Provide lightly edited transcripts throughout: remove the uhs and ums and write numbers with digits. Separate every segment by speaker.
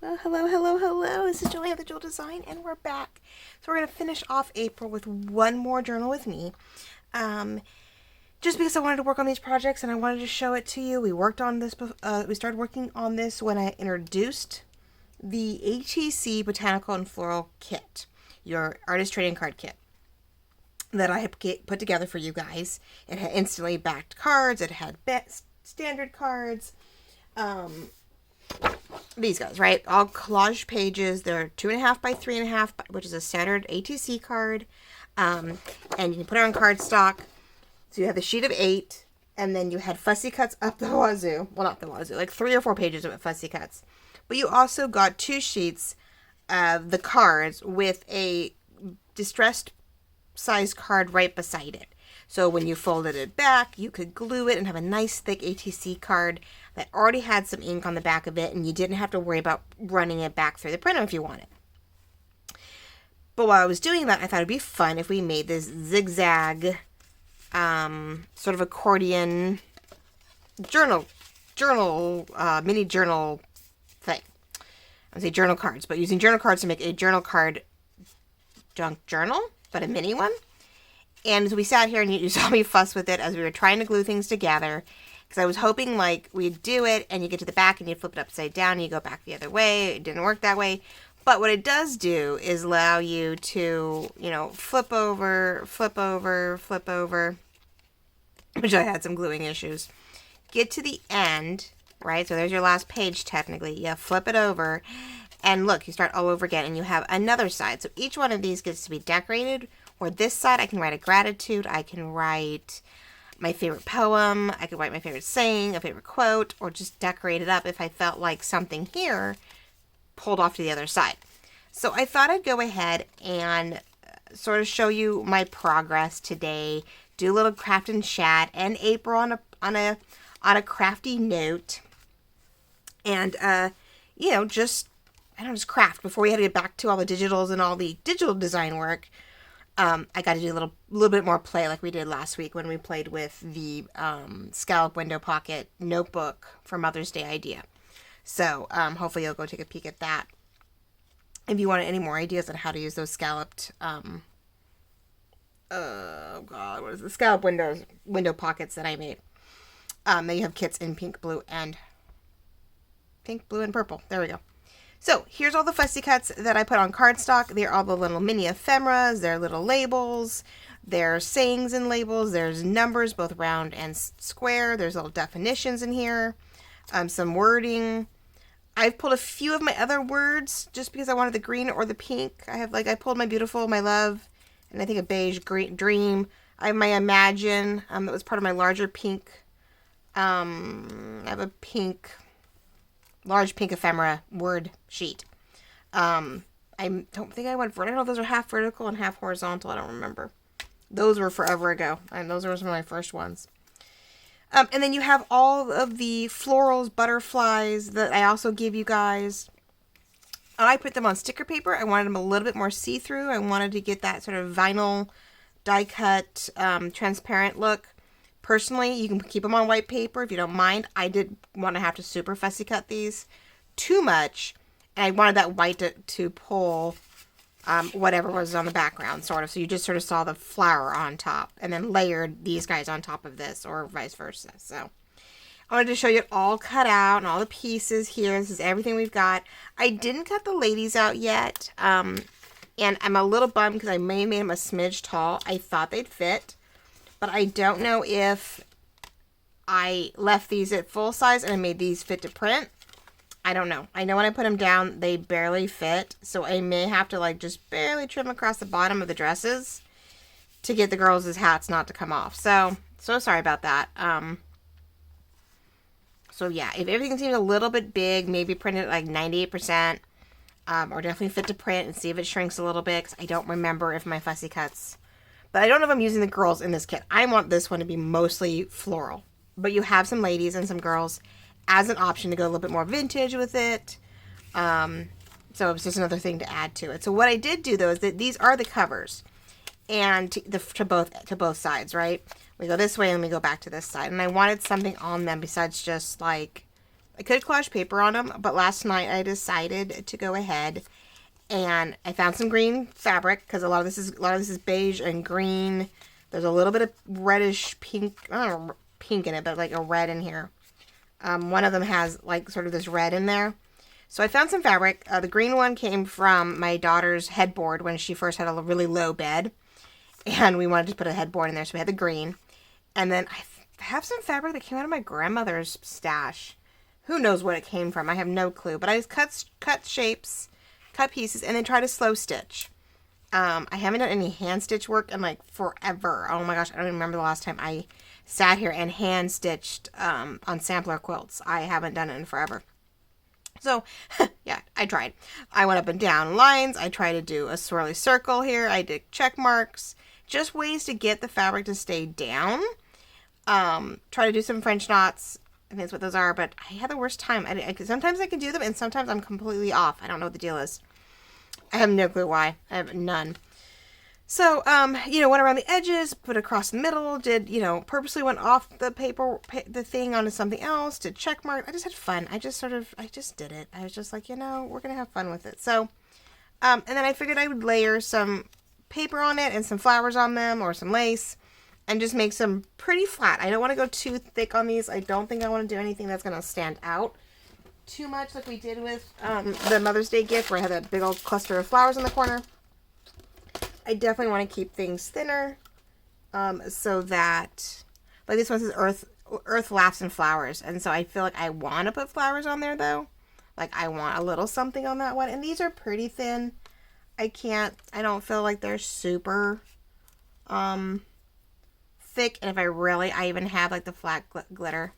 Speaker 1: Well, hello, hello, hello. This is Julie of the Jewel Design, and we're back. So we're going to finish off April with one more journal with me. Um, just because I wanted to work on these projects and I wanted to show it to you. We worked on this. We started working on this when I introduced the ATC Botanical and Floral kit, your artist trading card kit that I had put together for you guys. It had instantly backed cards. It had standard cards. These guys, right? All collage pages. They're 2.5 by 3.5, which is a standard ATC card. And you can put it on cardstock. So you have the sheet of 8, and then you had fussy cuts up the wazoo. Well, not the wazoo, like 3 or 4 pages of fussy cuts. But you also got 2 sheets of the cards with a distressed size card right beside it. So when you folded it back, you could glue it and have a nice thick ATC card that already had some ink on the back of it, and you didn't have to worry about running it back through the printer if you wanted. But while I was doing that, I thought it'd be fun if we made this zigzag sort of accordion mini journal thing. I would say journal cards, but using journal cards to make a journal card junk journal, but a mini one. And as we sat here and you saw me fuss with it as we were trying to glue things together, because I was hoping like we'd do it and you get to the back and you flip it upside down and you go back the other way. It didn't work that way. But what it does do is allow you to, flip over, which I had some gluing issues. Get to the end, right? So there's your last page technically. You flip it over and look, you start all over again and you have another side. So each one of these gets to be decorated. Or this side, I can write a gratitude, I can write my favorite poem, I could write my favorite saying, a favorite quote, or just decorate it up if I felt like something here pulled off to the other side. So I thought I'd go ahead and sort of show you my progress today, do a little craft and chat, and April on a crafty note, and just craft before we had to get back to all the digitals and all the digital design work. I got to do a little bit more play like we did last week when we played with the scallop window pocket notebook for Mother's Day idea. So hopefully you'll go take a peek at that. If you want any more ideas on how to use those scalloped, what is the scallop window pockets that I made? Then you have kits in pink, blue, and purple. There we go. So here's all the fussy cuts that I put on cardstock. They're all the little mini ephemeras. They're little labels. There's sayings and labels. There's numbers, both round and square. There's little definitions in here. Some wording. I've pulled a few of my other words just because I wanted the green or the pink. I pulled my beautiful, my love, and I think a beige green dream. I have my imagine. That was part of my larger pink. I have a large pink ephemera word sheet. I don't think I went vertical. I don't know if those are half vertical and half horizontal. I don't remember. Those were forever ago. And those were some of my first ones. And then you have all of the florals, butterflies that I also gave you guys. I put them on sticker paper. I wanted them a little bit more see-through. I wanted to get that sort of vinyl die-cut transparent look. Personally, you can keep them on white paper if you don't mind. I did want to have to super fussy cut these too much. And I wanted that white to pull whatever was on the background, sort of. So you just sort of saw the flower on top and then layered these guys on top of this or vice versa. So I wanted to show you it all cut out and all the pieces here. This is everything we've got. I didn't cut the ladies out yet. And I'm a little bummed because I may have made them a smidge tall. I thought they'd fit. But I don't know if I left these at full size and I made these fit to print. I don't know. I know when I put them down, they barely fit. So I may have to just barely trim across the bottom of the dresses to get the girls' hats not to come off. So sorry about that. So yeah, if everything seems a little bit big, maybe print it at 98%. Or definitely fit to print and see if it shrinks a little bit. 'Cause I don't remember if my fussy cuts... But I don't know if I'm using the girls in this kit. I want this one to be mostly floral. But you have some ladies and some girls as an option to go a little bit more vintage with it. So it's just another thing to add to it. So what I did do, though, is that these are the covers. And to both sides, right? We go this way and we go back to this side. And I wanted something on them besides just a I could collage paper on them, but last night I decided to go ahead and I found some green fabric because a lot of this is beige and green. There's a little bit of reddish pink, I don't know, pink in it, but like a red in here. One of them has like sort of this red in there. So I found some fabric. The green one came from my daughter's headboard when she first had a really low bed. And we wanted to put a headboard in there, so we had the green. And then I have some fabric that came out of my grandmother's stash. Who knows what it came from? I have no clue. But I just cut shapes, cut pieces, and then try to slow stitch. I haven't done any hand stitch work in like forever. Oh my gosh, I don't even remember the last time I sat here and hand stitched on sampler quilts. I haven't done it in forever. So, yeah, I tried. I went up and down lines. I tried to do a swirly circle here. I did check marks. Just ways to get the fabric to stay down. Try to do some French knots. I think that's what those are, but I had the worst time. Sometimes I can do them, and sometimes I'm completely off. I don't know what the deal is. I have no clue why. I have none. So, went around the edges, put across the middle, purposely went off the paper, the thing onto something else, did check mark. I just had fun. I just did it. I was just like, we're going to have fun with it. So, and then I figured I would layer some paper on it and some flowers on them or some lace and just make some pretty flat. I don't want to go too thick on these. I don't think I want to do anything that's going to stand out too much like we did with the Mother's Day gift where I had that big old cluster of flowers in the corner. I definitely want to keep things thinner so that, like this one says Earth Laughs and Flowers. And so I feel like I want to put flowers on there though. Like I want a little something on that one. And these are pretty thin. I don't feel like they're super thick. And if I even have like the flat glitter.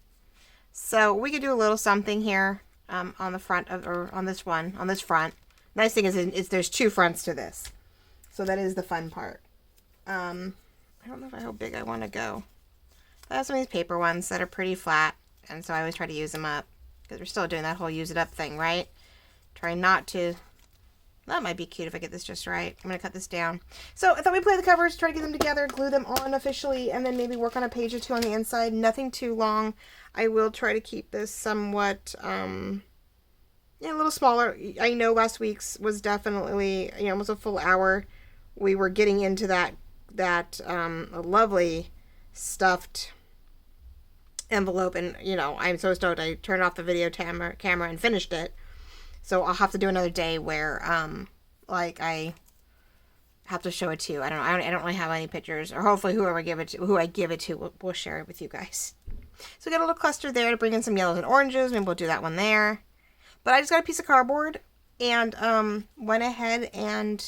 Speaker 1: So we could do a little something here on the front on this front. Nice thing is there's two fronts to this. So that is the fun part. I don't know how big I want to go. I have some of these paper ones that are pretty flat. And so I always try to use them up. Because we're still doing that whole use it up thing, right? Try not to. That might be cute if I get this just right. I'm going to cut this down. So I thought we'd play the covers, try to get them together, glue them on officially, and then maybe work on a page or two on the inside. Nothing too long. I will try to keep this somewhat, a little smaller. I know last week's was definitely, almost a full hour. We were getting into that lovely stuffed envelope, and I'm so stoked I turned off the video camera and finished it. So I'll have to do another day where I have to show it to you. I don't really have any pictures, or hopefully who I give it to will share it with you guys. So we got a little cluster there to bring in some yellows and oranges. Maybe we'll do that one there. But I just got a piece of cardboard and went ahead and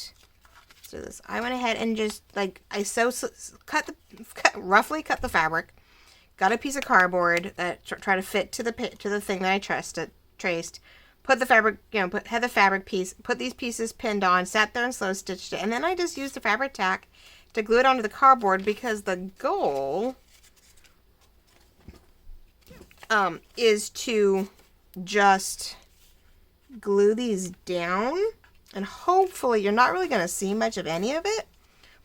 Speaker 1: do this. I went ahead and just roughly cut the fabric. Got a piece of cardboard that tried to fit to the thing that I traced. Put the fabric, had the fabric piece. Put these pieces pinned on. Sat there and slow stitched it, and then I just used the fabric tack to glue it onto the cardboard because the goal is to just glue these down. And hopefully you're not really going to see much of any of it.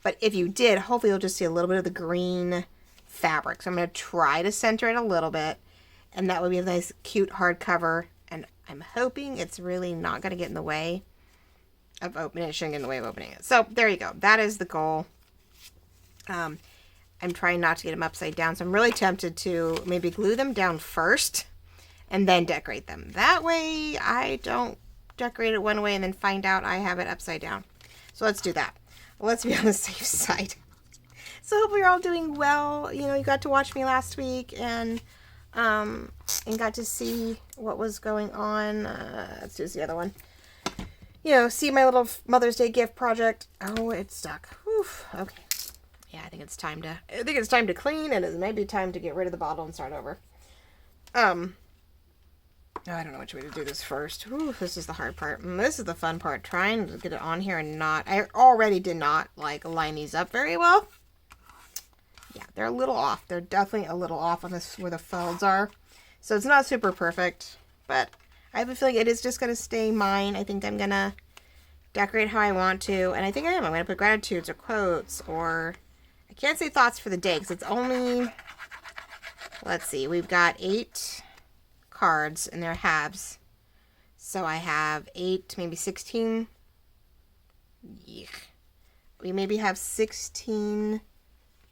Speaker 1: But if you did, hopefully you'll just see a little bit of the green fabric. So I'm going to try to center it a little bit. And that would be a nice, cute hardcover. And I'm hoping it's really not going to get in the way of opening it. It shouldn't get in the way of opening it. So there you go. That is the goal. I'm trying not to get them upside down. So I'm really tempted to maybe glue them down first and then decorate them. That way I don't decorate it one way and then find out I have it upside down. So let's do that. Let's be on the safe side. So hope you're all doing well. You got to watch me last week and got to see what was going on. Let's do the other one. See my little Mother's Day gift project. Oh, it's stuck. Whew. Okay. Yeah, I think it's time to clean, and it may be time to get rid of the bottle and start over. I don't know which way to do this first. Ooh, this is the hard part. This is the fun part. Trying to get it on here and not... I already did not, line these up very well. Yeah, they're a little off. They're definitely a little off on this where the folds are. So it's not super perfect. But I have a feeling it is just going to stay mine. I think I'm going to decorate how I want to. And I think I am. I'm going to put gratitudes or quotes or... I can't say thoughts for the day because it's only... Let's see. We've got 8... cards and they're halves. So I have 8, maybe 16. Yeah. We maybe have 16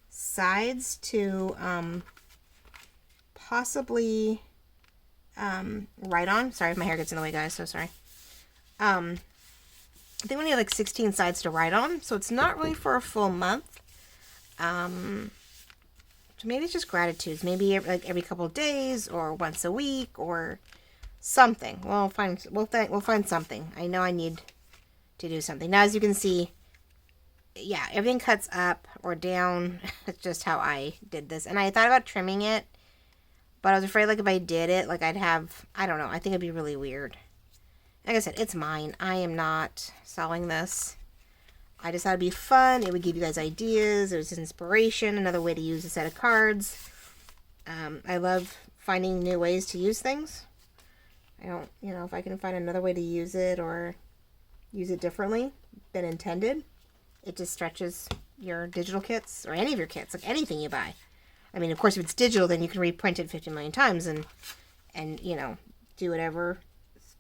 Speaker 1: sides to possibly write on. Sorry if my hair gets in the way, guys. So sorry. I think we need like 16 sides to write on. So it's not really for a full month. So maybe it's just gratitudes. Maybe like every couple of days or once a week or something. We'll find something. I know I need to do something. Now, as you can see, yeah, everything cuts up or down. It's just how I did this. And I thought about trimming it, but I was afraid like if I did it, like I'd have, I don't know, I think it'd be really weird. Like I said, it's mine. I am not selling this. I just thought it'd be fun. It would give you guys ideas. It was inspiration. Another way to use a set of cards. I love finding new ways to use things. I don't, if I can find another way to use it or use it differently than intended, it just stretches your digital kits or any of your kits, like anything you buy. I mean, of course, if it's digital, then you can reprint it 50 million times and do whatever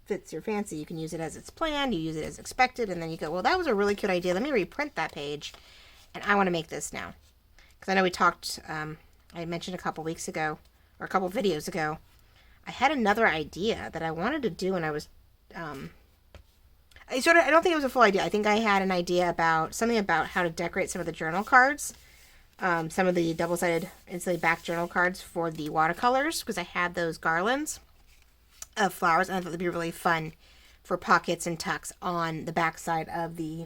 Speaker 1: fits your fancy. You can use it as it's planned, you use it as expected, and then you go, well, that was a really cute idea. Let me reprint that page, and I want to make this now. Because I know we talked, I mentioned a couple weeks ago, or a couple videos ago, I had another idea that I wanted to do, and I was, I don't think it was a full idea. I think I had an idea about, something about how to decorate some of the journal cards, some of the double-sided insulated back journal cards for the watercolors, because I had those garlands of flowers, and I thought it'd be really fun for pockets and tucks on the back side of the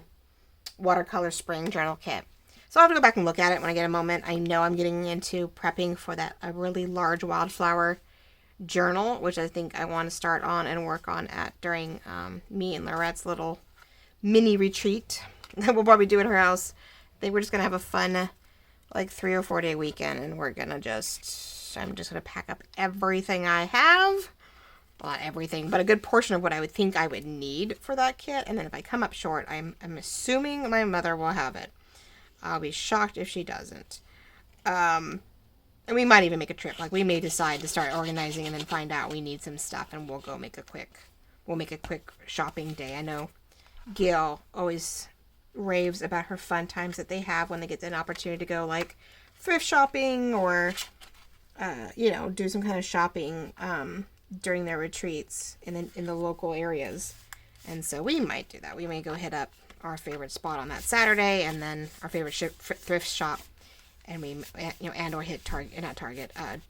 Speaker 1: watercolor spring journal kit. So I'll have to go back and look at it when I get a moment. I know I'm getting into prepping for a really large wildflower journal, which I think I want to start on and work on during me and Lorette's little mini retreat that we'll probably do at her house. I think we're just going to have a fun, like 3 or 4 day weekend, and I'm just going to pack up everything I have. Well, not everything, but a good portion of what I would think I would need for that kit. And then if I come up short, I'm assuming my mother will have it. I'll be shocked if she doesn't. And we might even make a trip. Like, we may decide to start organizing and then find out we need some stuff, and we'll make a quick shopping day. I know Gail always raves about her fun times that they have when they get an opportunity to go, like, thrift shopping or, do some kind of shopping, during their retreats in the local areas. And so we might do that. We may go hit up our favorite spot on that Saturday, and then our favorite thrift shop, and we or hit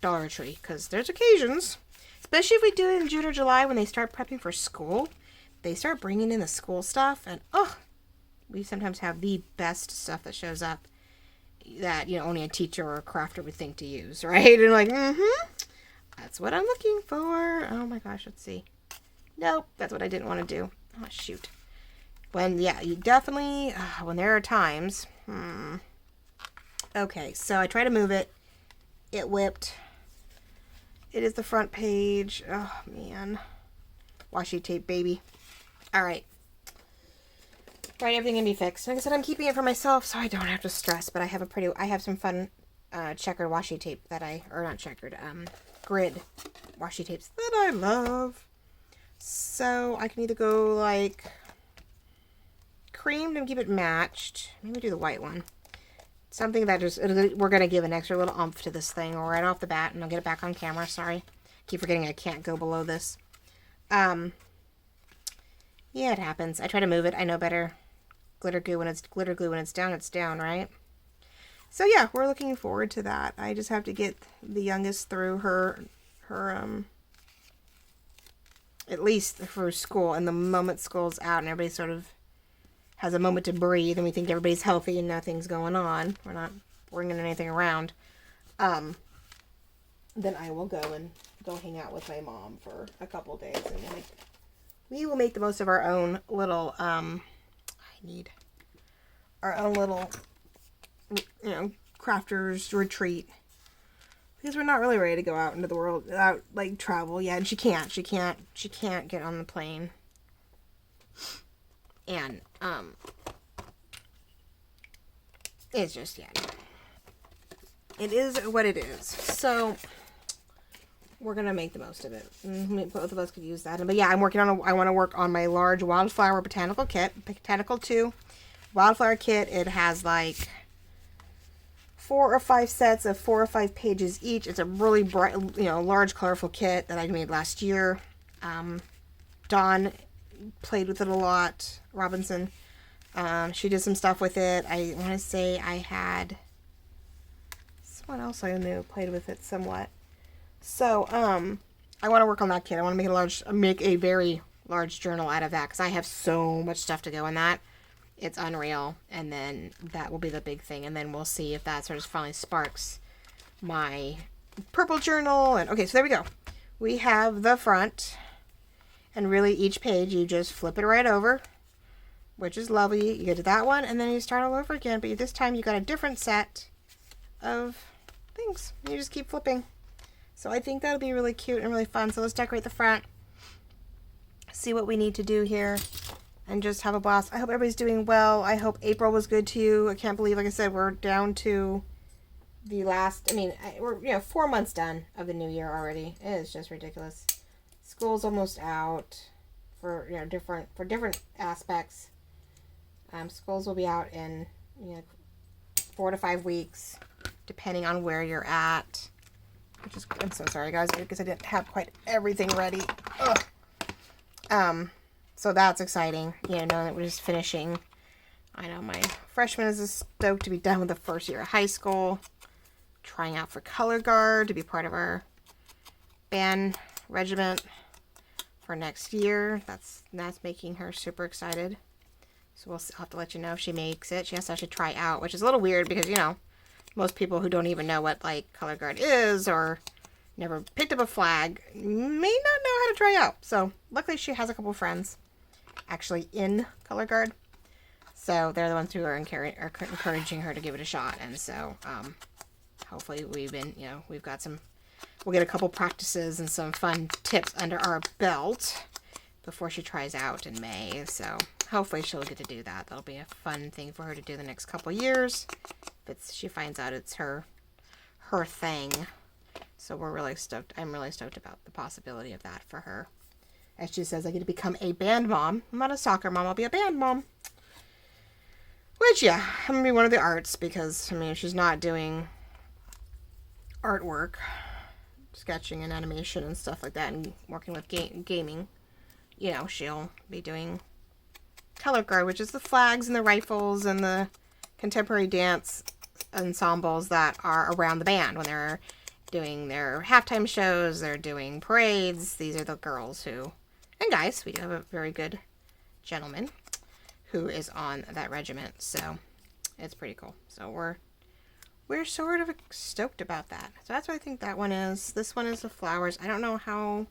Speaker 1: Dollar Tree, because there's occasions, especially if we do it in June or July when they start prepping for school, they start bringing in the school stuff, and we sometimes have the best stuff that shows up that only a teacher or a crafter would think to use, right? And like, that's what I'm looking for. Oh my gosh, let's see. Nope, that's what I didn't want to do. Oh, shoot. You definitely, when there are times. Okay, so I try to move it. It whipped. It is the front page. Oh, man. Washi tape, baby. All right. Right, everything can be fixed. Like I said, I'm keeping it for myself so I don't have to stress, but I have some fun checkered washi tape grid washi tapes that I love. So I can either go like creamed and keep it matched. Maybe do the white one. Something that we're going to give an extra little oomph to this thing right off the bat, and I'll get it back on camera. Sorry. Keep forgetting I can't go below this. Yeah, it happens. I try to move it. I know better. Glitter glue when it's down, right? So yeah, we're looking forward to that. I just have to get the youngest through her at least for school, and the moment school's out and everybody sort of has a moment to breathe and we think everybody's healthy and nothing's going on, we're not bringing anything around, then I will go hang out with my mom for a couple days, and we will make the most of our own little crafters retreat, because we're not really ready to go out into the world without travel yet. And she can't get on the plane, and it's just, it is what it is. So we're gonna make the most of it. Both of us could use that. But yeah, I want to work on my large wildflower botanical kit, Botanical 2 wildflower kit. It has like 4 or 5 sets of 4 or 5 pages each. It's a really bright, large, colorful kit that I made last year. Dawn played with it a lot. Robinson, she did some stuff with it. I want to say I had someone else I knew played with it somewhat. So, I want to work on that kit. I want to make a very large journal out of that because I have so much stuff to go in that. It's unreal. And then that will be the big thing. And then we'll see if that sort of finally sparks my purple journal. And okay, so there we go. We have the front. And really each page, you just flip it right over, which is lovely. You get to that one, and then you start all over again. But this time you got a different set of things. You just keep flipping. So I think that'll be really cute and really fun. So let's decorate the front. See what we need to do here. And just have a blast. I hope everybody's doing well. I hope April was good to you. I can't believe, like I said, we're down to the last, we're 4 months done of the new year already. It is just ridiculous. School's almost out for different aspects. Schools will be out in 4 to 5 weeks, depending on where you're at. I'm so sorry, guys, because I didn't have quite everything ready. Ugh. So that's exciting. Knowing that we're just finishing. I know my freshman is stoked to be done with the first year of high school. Trying out for color guard to be part of our band regiment for next year. That's making her super excited. So I'll have to let you know if she makes it. She has to actually try out, which is a little weird because, most people who don't even know what, color guard is or never picked up a flag may not know how to try out. So luckily she has a couple friends actually in color guard. So they're the ones who are encouraging her to give it a shot. And so hopefully we'll get a couple practices and some fun tips under our belt before she tries out in May. So hopefully she'll get to do that. That'll be a fun thing for her to do the next couple years. If she finds out it's her thing. So we're really stoked. I'm really stoked about the possibility of that for her. As she says, I get to become a band mom. I'm not a soccer mom. I'll be a band mom. Which, yeah, I'm going to be one of the arts because, if she's not doing artwork, sketching and animation and stuff like that, and working with gaming, she'll be doing color guard, which is the flags and the rifles and the contemporary dance ensembles that are around the band when they're doing their halftime shows, they're doing parades. These are the girls and guys, we do have a very good gentleman who is on that regiment, so it's pretty cool. So we're sort of stoked about that. So that's what I think that one is. This one is the flowers. I don't know how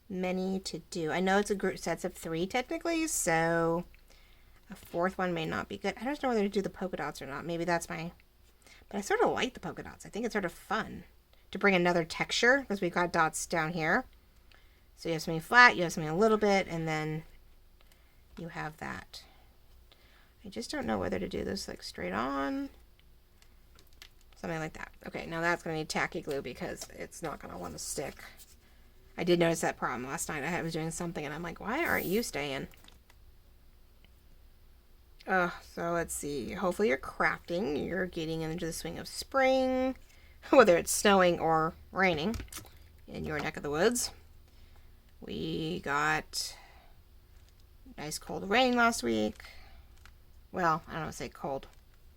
Speaker 1: many to do. I know it's a group sets of 3 technically, so a 4th one may not be good. I don't know whether to do the polka dots or not. Maybe that's but I sort of like the polka dots. I think it's sort of fun to bring another texture because we've got dots down here. So you have something flat, you have something a little bit, and then you have that. I just don't know whether to do this straight on. Something like that. Okay, now that's going to need tacky glue because it's not going to want to stick. I did notice that problem last night. I was doing something and I'm like, why aren't you staying? So let's see. Hopefully you're crafting. You're getting into the swing of spring, whether it's snowing or raining in your neck of the woods. We got nice cold rain last week. Well, I don't want to say cold.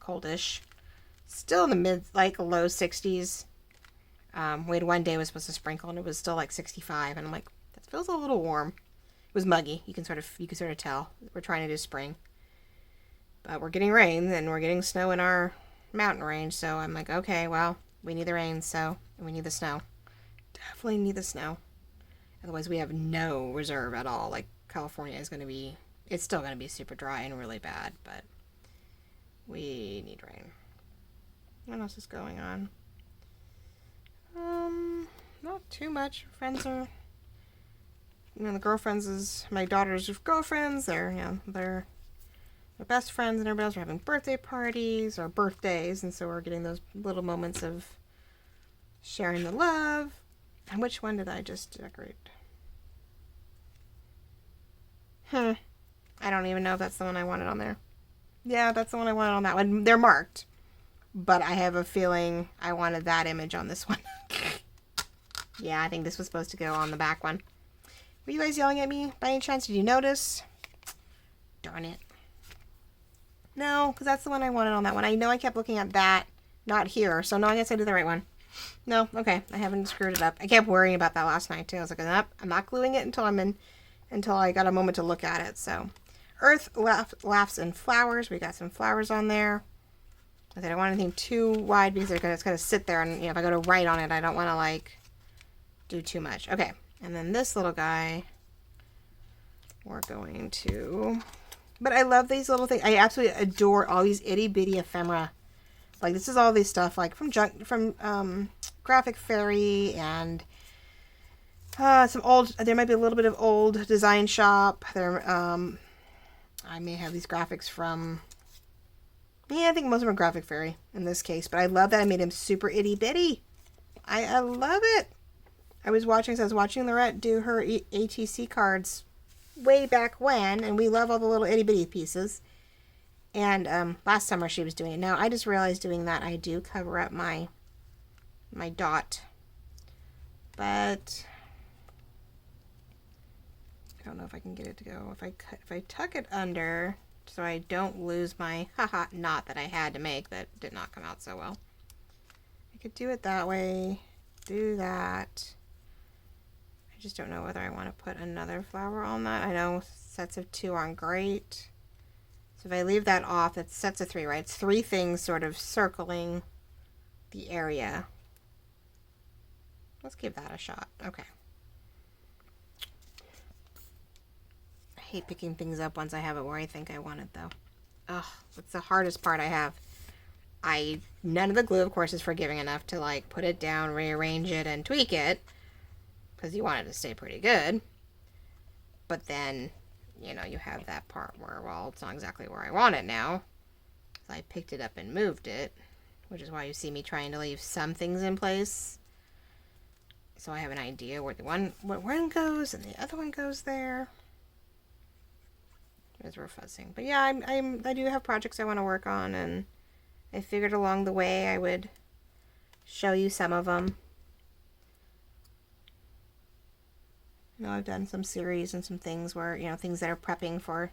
Speaker 1: Coldish. Still in the low 60s. We had one day was supposed to sprinkle and it was still 65. And I'm like, that feels a little warm. It was muggy. You can sort of tell. We're trying to do spring. But we're getting rain and we're getting snow in our mountain range. So I'm like, okay, well, we need the rain. And we need the snow. Definitely need the snow. Otherwise, we have no reserve at all. California is it's still going to be super dry and really bad, but we need rain. What else is going on? Not too much. Friends are, the girlfriends is my daughter's girlfriends. They're best friends, and everybody else are having birthday parties or birthdays, and so we're getting those little moments of sharing the love. And which one did I just decorate? I don't even know if that's the one I wanted on there. Yeah, that's the one I wanted on that one. They're marked. But I have a feeling I wanted that image on this one. Yeah, I think this was supposed to go on the back one. Were you guys yelling at me by any chance? Did you notice? Darn it. No, because that's the one I wanted on that one. I know I kept looking at that, not here. So no, I guess I did the right one. No, okay. I haven't screwed it up. I kept worrying about that last night too. I was like, nope, I'm not gluing it until I got a moment to look at it. So, Earth laughs and flowers. We got some flowers on there. I don't want anything too wide because it's going to sit there, and if I go to write on it, I don't want to like do too much. Okay, and then this little guy, we're going to. But I love these little things. I absolutely adore all these itty bitty ephemera. Like this is all these stuff like from Graphic Fairy and some old. There might be a little bit of old design shop. There, I may have these graphics from. Yeah, I think most of them are Graphic Fairy in this case. But I love that I made him super itty bitty. I love it. I was watching Lorette do her ATC cards way back when, and we love all the little itty bitty pieces. And last summer she was doing it. Now I just realized doing that I do cover up my dot, but I don't know if I can get it to go. If I tuck it under so I don't lose my knot that I had to make that did not come out so well. I could do it that way. Do that. I just don't know whether I want to put another flower on that. I know sets of 2 aren't great. So if I leave that off, it's sets of 3, right? It's 3 things sort of circling the area. Let's give that a shot. Okay. I hate picking things up once I have it where I think I want it, though. Ugh, that's the hardest part I have. None of the glue, of course, is forgiving enough to, like, put it down, rearrange it, and tweak it. Because you want it to stay pretty good. But then, you know, you have that part where, well, it's not exactly where I want it now. So I picked it up and moved it. Which is why you see me trying to leave some things in place. So I have an idea where one goes and the other one goes there. As we're fussing. But yeah, I do have projects I want to work on, and I figured along the way I would show you some of them. You know, I've done some series and some things where, you know, things that are prepping for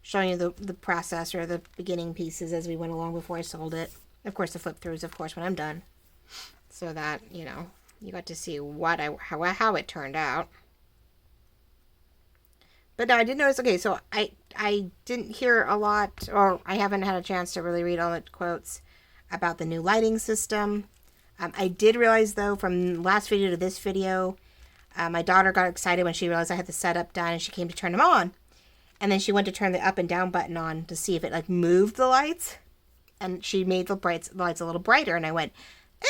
Speaker 1: showing you the process or the beginning pieces as we went along before I sold it. Of course, the flip throughs, of course, when I'm done. So that, you know, you got to see how it turned out. But no, I did notice, okay, so I didn't hear a lot, or I haven't had a chance to really read all the quotes about the new lighting system. I did realize, though, from last video to this video, my daughter got excited when she realized I had the setup done, and she came to turn them on. And then she went to turn the up and down button on to see if it, like, moved the lights. And she made the lights a little brighter, and I went,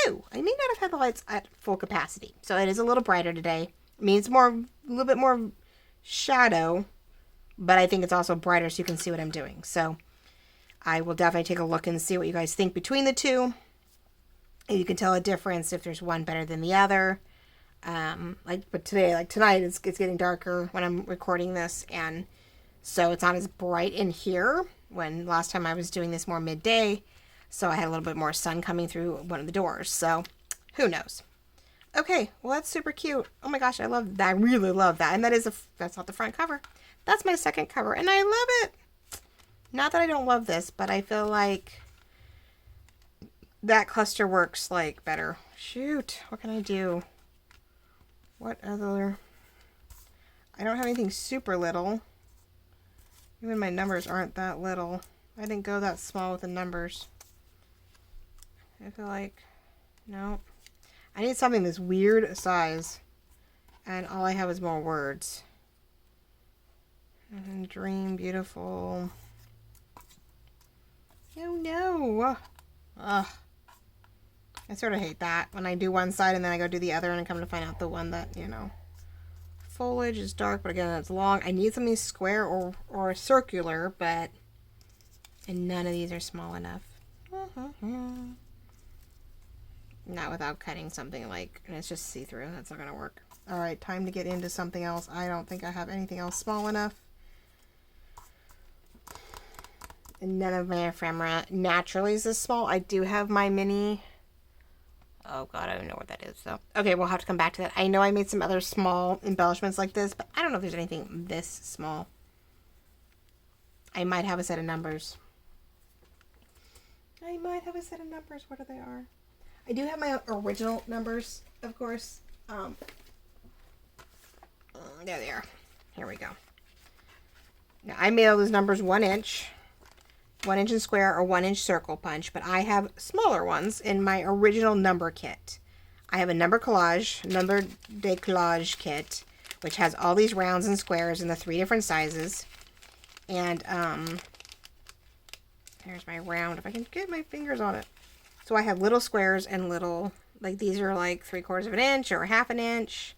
Speaker 1: oh, I may not have had the lights at full capacity. So it is a little brighter today. It means a little bit more shadow, but I think it's also brighter so you can see what I'm doing. So I will definitely take a look and see what you guys think between the two. And you can tell a difference if there's one better than the other. But tonight it's getting darker when I'm recording this, and so it's not as bright in here. When last time I was doing this more midday, so I had a little bit more sun coming through one of the doors. So who knows? Okay, well, that's super cute. Oh my gosh, I love that. I really love that. And that's not the front cover. That's my second cover, and I love it. Not that I don't love this, but I feel like that cluster works, like, better. Shoot, what can I do? What other? I don't have anything super little. Even my numbers aren't that little. I didn't go that small with the numbers. I feel like, no. I need something this weird size, and all I have is more words. And dream, beautiful. Oh no! Ugh. I sort of hate that when I do one side and then I go do the other and I come to find out the one that, you know, foliage is dark, but again, it's long. I need something square or circular, and none of these are small enough. Not without cutting something like, and it's just see-through. That's not going to work. All right, time to get into something else. I don't think I have anything else small enough. And none of my ephemera naturally is this small. I do have my mini. Oh God, I don't know what that is. So okay, we'll have to come back to that. I know I made some other small embellishments like this, but I don't know if there's anything this small. I might have a set of numbers. What are they are? I do have my original numbers, of course. There they are. Here we go. Now I made all those numbers 1 inch. 1 inch in square or 1 inch circle punch, but I have smaller ones in my original number kit. I have a number decollage kit, which has all these rounds and squares in the 3 different sizes. And there's my round, if I can get my fingers on it. So I have little squares and little, like these are like 3/4 of an inch or 1/2 an inch,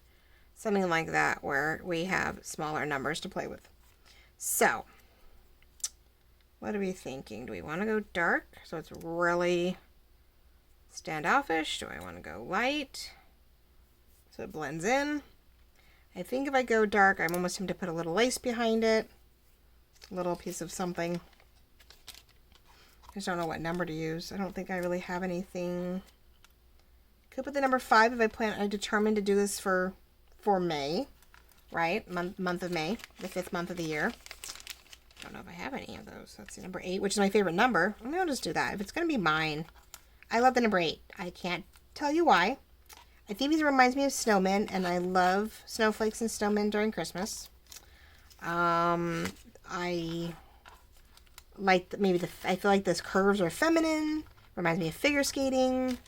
Speaker 1: something like that, where we have smaller numbers to play with. So what are we thinking? Do we want to go dark so it's really standoffish? Do I want to go light so it blends in? I think if I go dark, I'm almost tempted to put a little lace behind it. A little piece of something. I just don't know what number to use. I don't think I really have anything. Could put the number 5 if I determined to do this for May, right? Month of May, the 5th month of the year. Don't know if I have any of those. Let's see, number 8, which is my favorite number. Maybe I'll just do that. If it's going to be mine. I love the number 8. I can't tell you why. I think these reminds me of snowmen, and I love snowflakes and snowmen during Christmas. I like I feel like those curves are feminine. Reminds me of figure skating.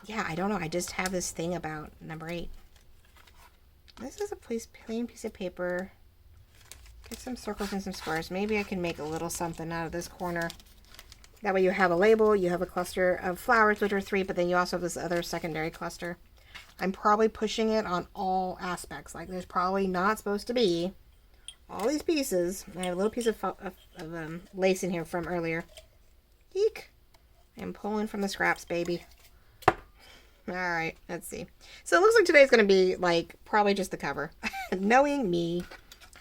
Speaker 1: Yeah, I don't know. I just have this thing about number 8. This is a plain piece of paper. Get some circles and some squares. Maybe I can make a little something out of this corner. That way you have a label, you have a cluster of flowers, which are 3, but then you also have this other secondary cluster. I'm probably pushing it on all aspects. Like there's probably not supposed to be all these pieces. I have a little piece of lace in here from earlier. Eek! I'm pulling from the scraps, baby. Alright, let's see. So it looks like today's going to be like probably just the cover. Knowing me,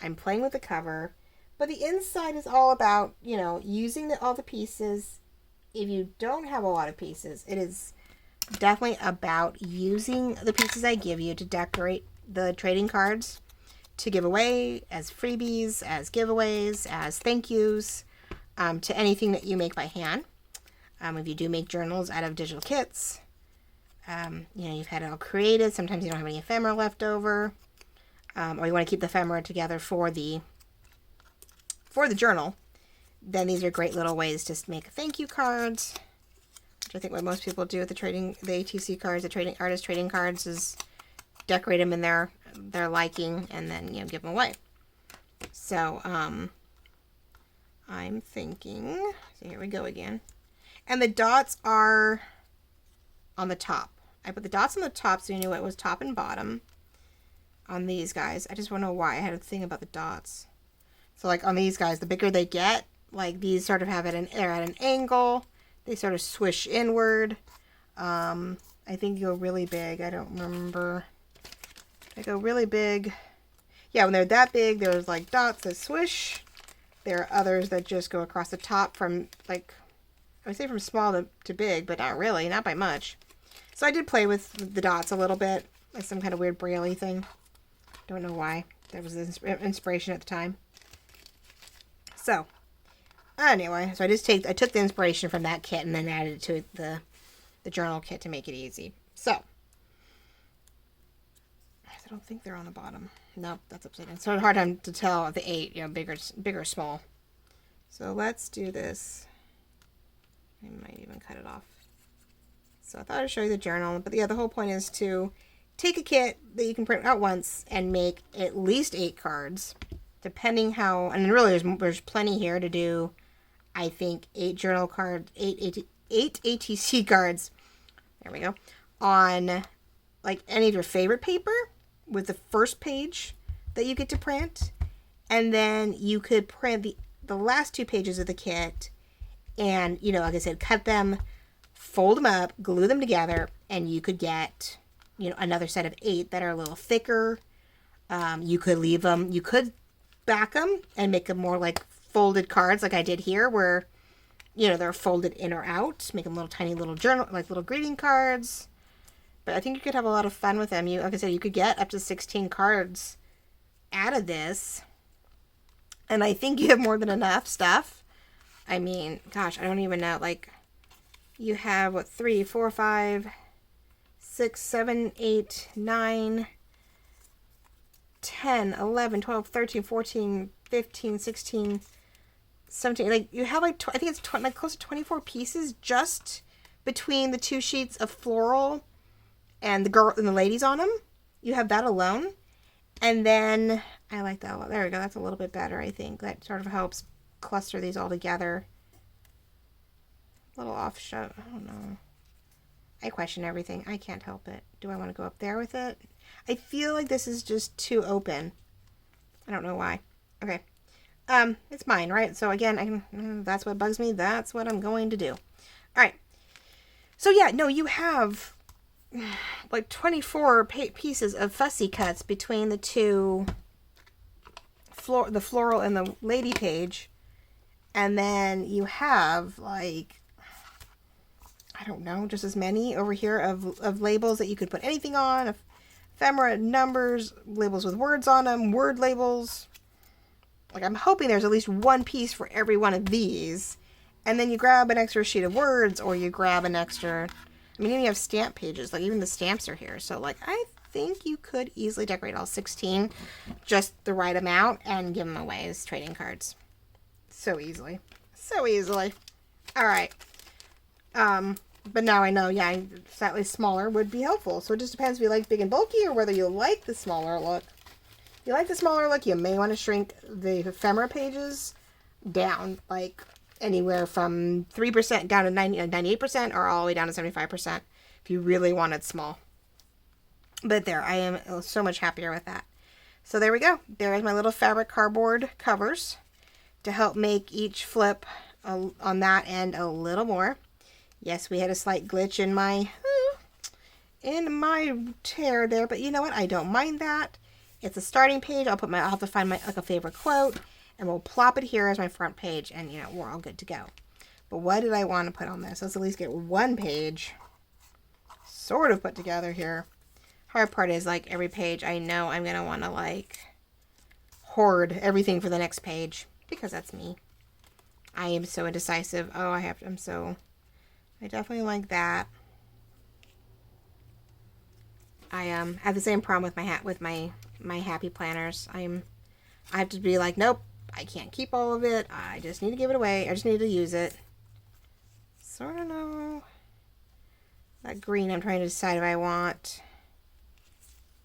Speaker 1: I'm playing with the cover. But the inside is all about, you know, using all the pieces. If you don't have a lot of pieces, it is definitely about using the pieces I give you to decorate the trading cards, to give away as freebies, as giveaways, as thank yous, to anything that you make by hand. If you do make journals out of digital kits, you know, you've had it all created. Sometimes you don't have any ephemera left over, or you want to keep the ephemera together for the journal. Then these are great little ways to make thank you cards, which I think what most people do with the ATC cards, the artist trading cards, is decorate them in their liking and then, you know, give them away. So I'm thinking, so here we go again, and the dots are on the top. I put the dots on the top so you knew it was top and bottom on these guys. I just want to know why I had a thing about the dots. So like on these guys, the bigger they get, like these sort of they're at an angle. They sort of swish inward. I think go really big. I don't remember. They go really big. Yeah, when they're that big, there's like dots that swish. There are others that just go across the top from, like, I would say from small to big, but not really, not by much. So I did play with the dots a little bit, like some kind of weird braille-y thing. Don't know why. That was the inspiration at the time. So, anyway, so I took the inspiration from that kit and then added it to the journal kit to make it easy. So, I don't think they're on the bottom. Nope, that's upside down. So it's hard to tell if the 8, you know, big or small. So let's do this. I might even cut it off. So I thought I'd show you the journal. But yeah, the whole point is to take a kit that you can print out once and make at least 8 cards. Depending how, and really there's plenty here to do, I think, 8 journal cards, 8 ATC cards, there we go, on like any of your favorite paper with the first page that you get to print. And then you could print the last 2 pages of the kit and, you know, like I said, cut them fold them up, glue them together, and you could get, you know, another set of 8 that are a little thicker. You could leave them, you could back them and make them more like folded cards like I did here, where, you know, they're folded in or out, make them little tiny little journal, like little greeting cards. But I think you could have a lot of fun with them. You, like I said, you could get up to 16 cards out of this. And I think you have more than enough stuff. I mean, gosh, I don't even know. Like, you have, what, 3, 4, 5, 6, 7, 8, 9, 10, 11, 12, 13, 14, 15, 16, 17. Like, you have, like, I think it's like close to 24 pieces just between the 2 sheets of floral and the girl and the ladies on them. You have that alone. And then, I like that a lot. There we go. That's a little bit better, I think. That sort of helps cluster these all together. A little offshot. I don't know. I question everything. I can't help it. Do I want to go up there with it? I feel like this is just too open. I don't know why. Okay. It's mine, right? So again, that's what bugs me. That's what I'm going to do. All right. So yeah, no, you have like 24 pieces of fussy cuts between the two, the floral and the lady page. And then you have like, I don't know, just as many over here of labels that you could put anything on. Ephemera, numbers, labels with words on them, word labels. Like, I'm hoping there's at least one piece for every one of these. And then you grab an extra sheet of words, or you grab an extra, I mean, even you have stamp pages. Like, even the stamps are here. So, like, I think you could easily decorate all 16, just the right amount, and give them away as trading cards. So easily. So easily. All right. But now I know, yeah, slightly smaller would be helpful. So it just depends if you like big and bulky or whether you like the smaller look. If you like the smaller look, you may want to shrink the ephemera pages down, like anywhere from 3% down to 98% or all the way down to 75% if you really want it small. But there, I am so much happier with that. So there we go. There is my little fabric cardboard covers to help make each flip on that end a little more. Yes, we had a slight glitch in my tear there, but you know what? I don't mind that. It's a starting page. I'll have to find like a favorite quote, and we'll plop it here as my front page, and you know, we're all good to go. But what did I want to put on this? Let's at least get one page sort of put together here. Hard part is, like, every page I know I'm gonna want to like hoard everything for the next page, because that's me. I am so indecisive. Oh, I definitely like that. I have the same problem with my happy planners. I have to be like, nope, I can't keep all of it. I just need to give it away. I just need to use it. So I don't know. That green, I'm trying to decide if I want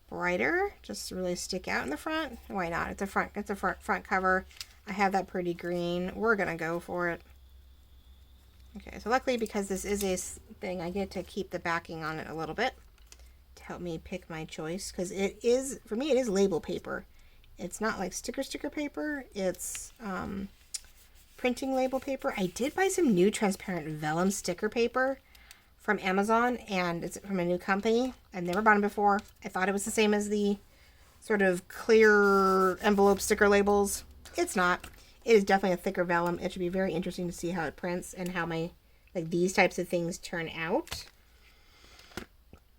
Speaker 1: brighter, just to really stick out in the front. Why not? It's a front cover. I have that pretty green. We're gonna go for it. Okay, so luckily, because this is a thing, I get to keep the backing on it a little bit to help me pick my choice, because it is, for me, it is label paper. It's not like sticker paper. It's printing label paper. I did buy some new transparent vellum sticker paper from Amazon, and it's from a new company. I've never bought them before. I thought it was the same as the sort of clear envelope sticker labels. It's not. It is definitely a thicker vellum. It should be very interesting to see how it prints and how these types of things turn out.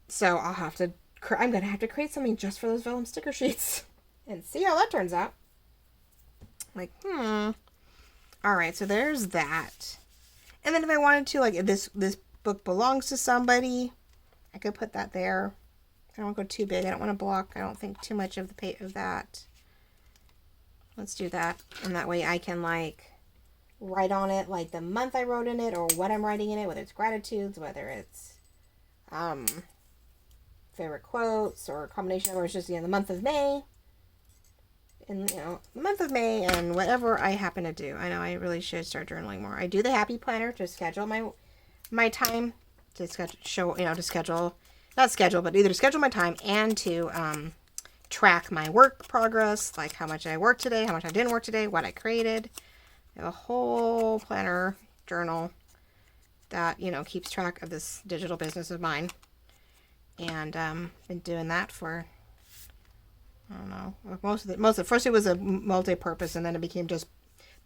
Speaker 1: So I'm going to have to create something just for those vellum sticker sheets and see how that turns out. Like, All right, so there's that. And then if I wanted to, like, if this book belongs to somebody, I could put that there. I don't want to go too big. I don't want to block, I don't think, too much of the page of that. Let's do that. And that way I can, like, write on it, like, the month I wrote in it, or what I'm writing in it, whether it's gratitudes, whether it's favorite quotes, or a combination, or it's just, the month of May. And, the month of May, and whatever I happen to do. I know I really should start journaling more. I do the happy planner to schedule my time, to schedule, not schedule, but either to schedule my time and to track my work progress, like how much I worked today, how much I didn't work today, what I created. I have a whole planner journal that, you know, keeps track of this digital business of mine. And been doing that for, I don't know, most of the first it was a multi-purpose, and then it became just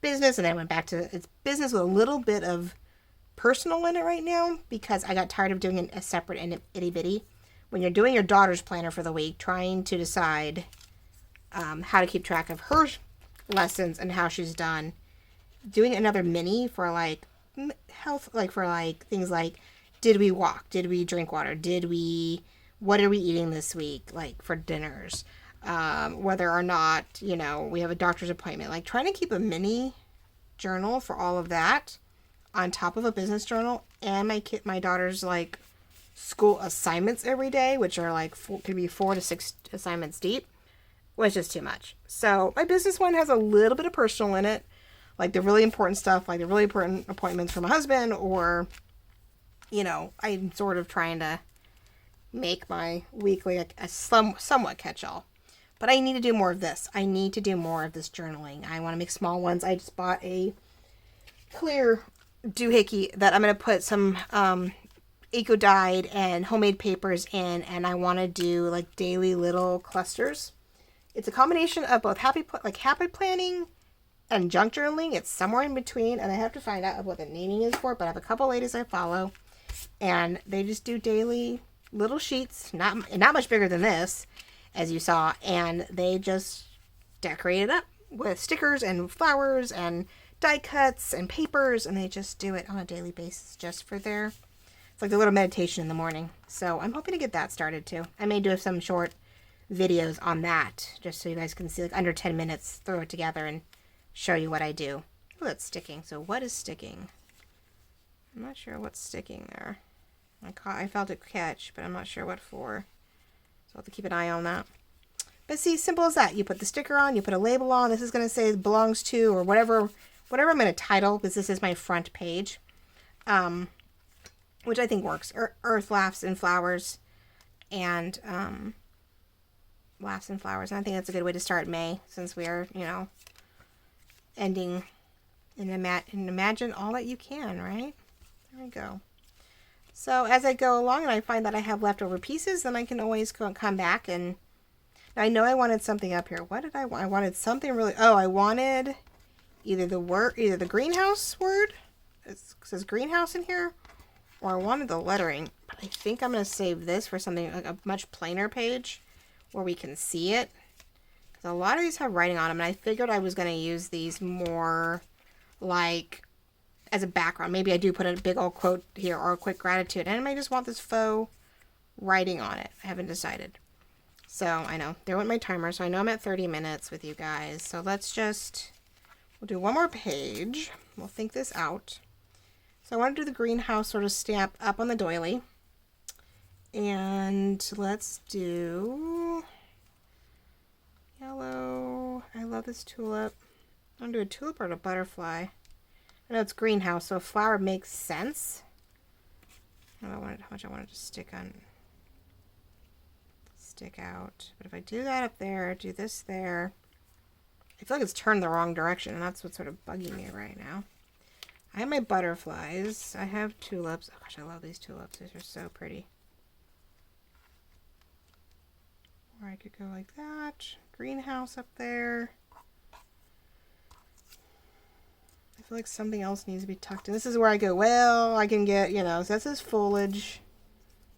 Speaker 1: business, and then I went back to it's business with a little bit of personal in it right now, because I got tired of doing a separate and itty bitty. When you're doing your daughter's planner for the week, trying to decide how to keep track of her lessons and how she's done, doing another mini for like health, like for like things like, did we walk, did we drink water, what are we eating this week, like for dinners, whether or not, you know, we have a doctor's appointment, like trying to keep a mini journal for all of that on top of a business journal, and my daughter's like school assignments every day, which are like could be 4 to 6 assignments deep, was just too much. So my business one has a little bit of personal in it, like the really important stuff, like the really important appointments for my husband, or, you know, I'm sort of trying to make my weekly a somewhat catch-all. But I need to do more of this. I need to do more of this journaling. I want to make small ones. I just bought a clear doohickey that I'm going to put some eco-dyed and homemade papers in, and I want to do like daily little clusters. It's a combination of both happy planning and junk journaling. It's somewhere in between, and I have to find out what the naming is for, but I have a couple ladies I follow, and they just do daily little sheets, not much bigger than this, as you saw, and they just decorate it up with stickers and flowers and die cuts and papers, and they just do it on a daily basis just for it's like a little meditation in the morning. So I'm hoping to get that started too. I may do some short videos on that, just so you guys can see, like under 10 minutes, throw it together and show you what I do. Oh, that's sticking. So what is sticking? I'm not sure what's sticking there. I felt it catch, but I'm not sure what for. So I'll have to keep an eye on that. But see, simple as that. You put the sticker on, you put a label on. This is going to say belongs to, or whatever I'm going to title, because this is my front page, which I think works. Earth, Laughs, and Flowers, and Laughs and Flowers. And I think that's a good way to start May, since we are, you know, ending in imagine all that you can, right? There we go. So as I go along and I find that I have leftover pieces, then I can always come back. And I know I wanted something up here. What did I want? I wanted something really, I wanted either the greenhouse word, it says greenhouse in here, or I wanted the lettering. But I think I'm going to save this for something like a much plainer page where we can see it. Because a lot of these have writing on them, and I figured I was going to use these more like as a background. Maybe I do put a big old quote here, or a quick gratitude, and I might just want this faux writing on it. I haven't decided. So I know there went my timer, so I know I'm at 30 minutes with you guys. So we'll do one more page. We'll think this out. So I want to do the greenhouse sort of stamp up on the doily, and let's do yellow. I love this tulip. I'm going to do a tulip or a butterfly. I know it's greenhouse, so a flower makes sense. I don't know how much I wanted to stick out. But if I do that up there, do this there, I feel like it's turned the wrong direction, and that's what's sort of bugging me right now. I have my butterflies. I have tulips. Oh gosh, I love these tulips. These are so pretty. Or I could go like that. Greenhouse up there. I feel like something else needs to be tucked in. This is where I go, well, I can get, so that says foliage.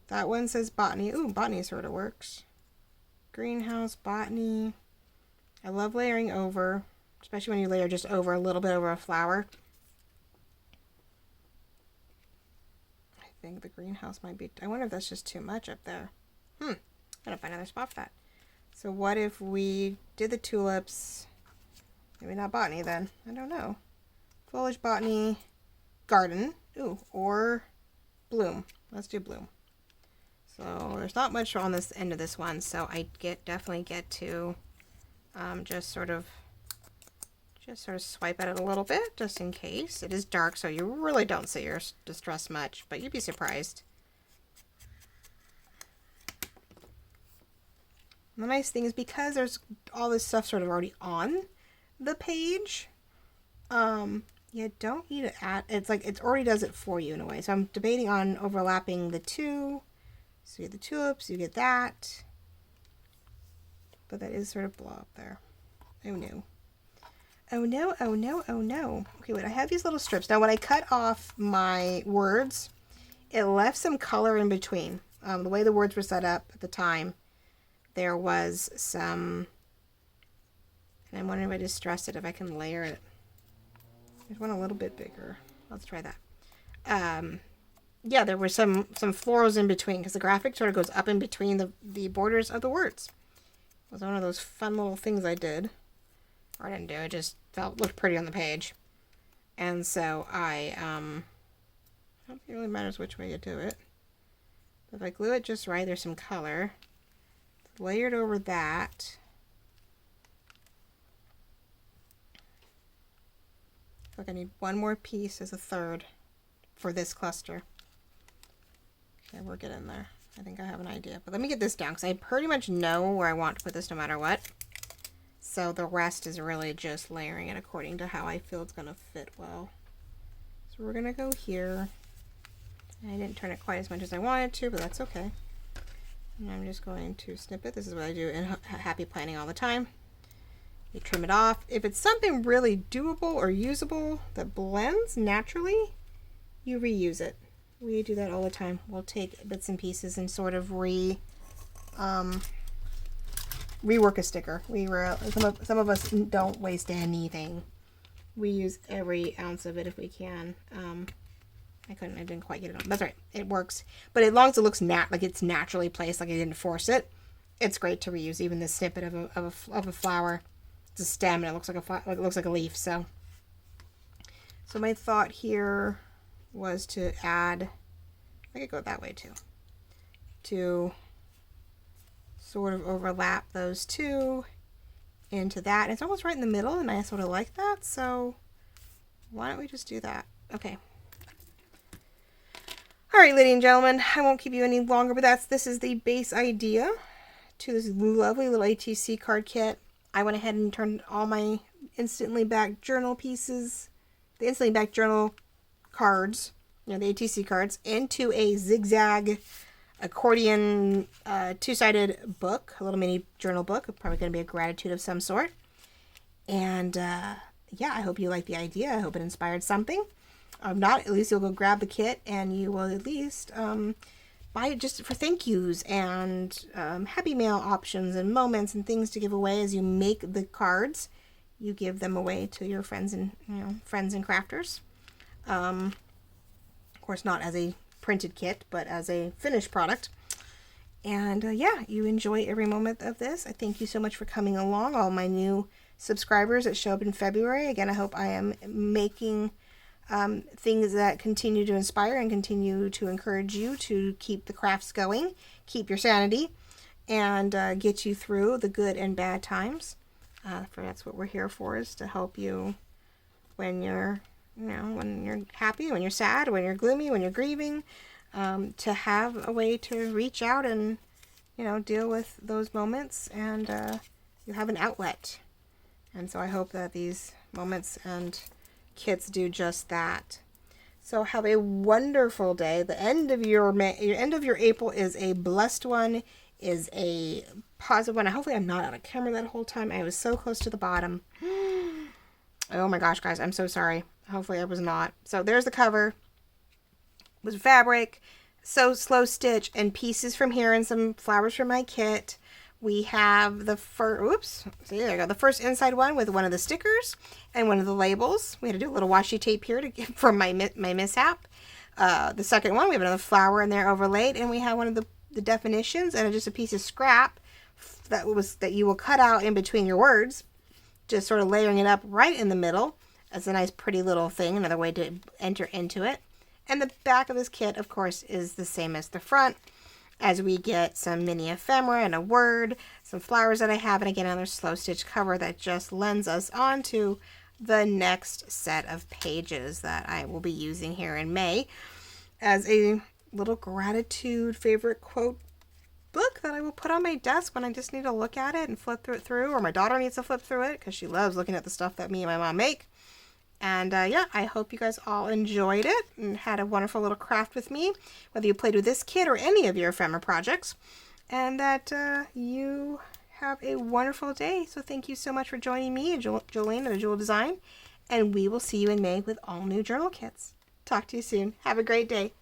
Speaker 1: That one says botany. Ooh, botany sort of works. Greenhouse, botany. I love layering over, especially when you layer just over a little bit over a flower. I think the greenhouse might be, I wonder if that's just too much up there. I'm gonna find another spot for that. So what if we did the tulips, maybe not botany then, I don't know. Foliage, botany, garden, or bloom. Let's do bloom. So there's not much on this end of this one, so I definitely get to just sort of swipe at it a little bit, just in case. It is dark, so you really don't see your distress much, but you'd be surprised. And the nice thing is, because there's all this stuff sort of already on the page, you don't need to add, it's like it already does it for you in a way. So I'm debating on overlapping the two. So you get the tulips, you get that. But that is sort of blob there. Oh no. Oh no, oh no, oh no. Okay, wait, I have these little strips. Now when I cut off my words, it left some color in between. The way the words were set up at the time, there was some, and I'm wondering if I just stressed it, if I can layer it. There's one a little bit bigger. Let's try that. Yeah, there were some florals in between, because the graphic sort of goes up in between the borders of the words. It was one of those fun little things I did. Or I didn't do, it just looked pretty on the page. And so I don't think it really matters which way you do it. If I glue it just right, there's some color. It's layered over that. I feel like I need one more piece as a third for this cluster. Okay, we're getting there. I think I have an idea. But let me get this down, because I pretty much know where I want to put this no matter what. So the rest is really just layering it according to how I feel it's going to fit well. So we're going to go here. I didn't turn it quite as much as I wanted to, but that's okay. And I'm just going to snip it. This is what I do in Happy Planning all the time. You trim it off. If it's something really doable or usable that blends naturally, you reuse it. We do that all the time. We'll take bits and pieces and sort of rework a sticker. Some of us don't waste anything. We use every ounce of it if we can. I didn't quite get it on. That's right. It works. But as long as it looks like it's naturally placed, like I didn't force it, it's great to reuse. Even this snippet of a flower. It's a stem and it looks like a leaf. So my thought here was to add, I could go that way too, to sort of overlap those two into that. And it's almost right in the middle, and I sort of like that. So why don't we just do that? Okay. All right, ladies and gentlemen, I won't keep you any longer, but this is the base idea to this lovely little ATC card kit. I went ahead and turned all my instantly backed journal pieces, the instantly backed journal cards, the ATC cards, into a zigzag accordion two-sided book, a little mini journal book. Probably going to be a gratitude of some sort. And yeah, I hope you like the idea. I hope it inspired something. If not, at least you'll go grab the kit and you will at least buy it just for thank yous and happy mail options and moments and things to give away as you make the cards. You give them away to your friends and crafters. Of course, not as a printed kit, but as a finished product. And yeah, you enjoy every moment of this. I thank you so much for coming along, all my new subscribers that show up in February. Again, I hope I am making things that continue to inspire and continue to encourage you to keep the crafts going, keep your sanity, and get you through the good and bad times. For that's what we're here for, is to help you when you're happy, when you're sad, when you're gloomy, when you're grieving, to have a way to reach out and, deal with those moments, and you have an outlet. And so I hope that these moments and kits do just that. So have a wonderful day. The end of your April is a blessed one, is a positive one. Hopefully I'm not out of camera that whole time. I was so close to the bottom. Oh my gosh, guys, I'm so sorry. Hopefully I was not. So there's the cover. It was fabric, so slow stitch, and pieces from here and some flowers from my kit. We have the first, there you go, the first inside one with one of the stickers and one of the labels. We had to do a little washi tape here to get from my mishap. The second one, we have another flower in there overlaid, and we have one of the definitions and just a piece of scrap that you will cut out in between your words, just sort of layering it up right in the middle. That's a nice pretty little thing, another way to enter into it. And the back of this kit, of course, is the same as the front, as we get some mini ephemera and a word, some flowers that I have, and again, another slow stitch cover that just lends us on to the next set of pages that I will be using here in May as a little gratitude favorite quote book that I will put on my desk when I just need to look at it and flip through, or my daughter needs to flip through it because she loves looking at the stuff that me and my mom make. And yeah, I hope you guys all enjoyed it and had a wonderful little craft with me, whether you played with this kit or any of your ephemera projects. And that you have a wonderful day. So thank you so much for joining me and Jolene at Jewel Design. And we will see you in May with all new journal kits. Talk to you soon. Have a great day.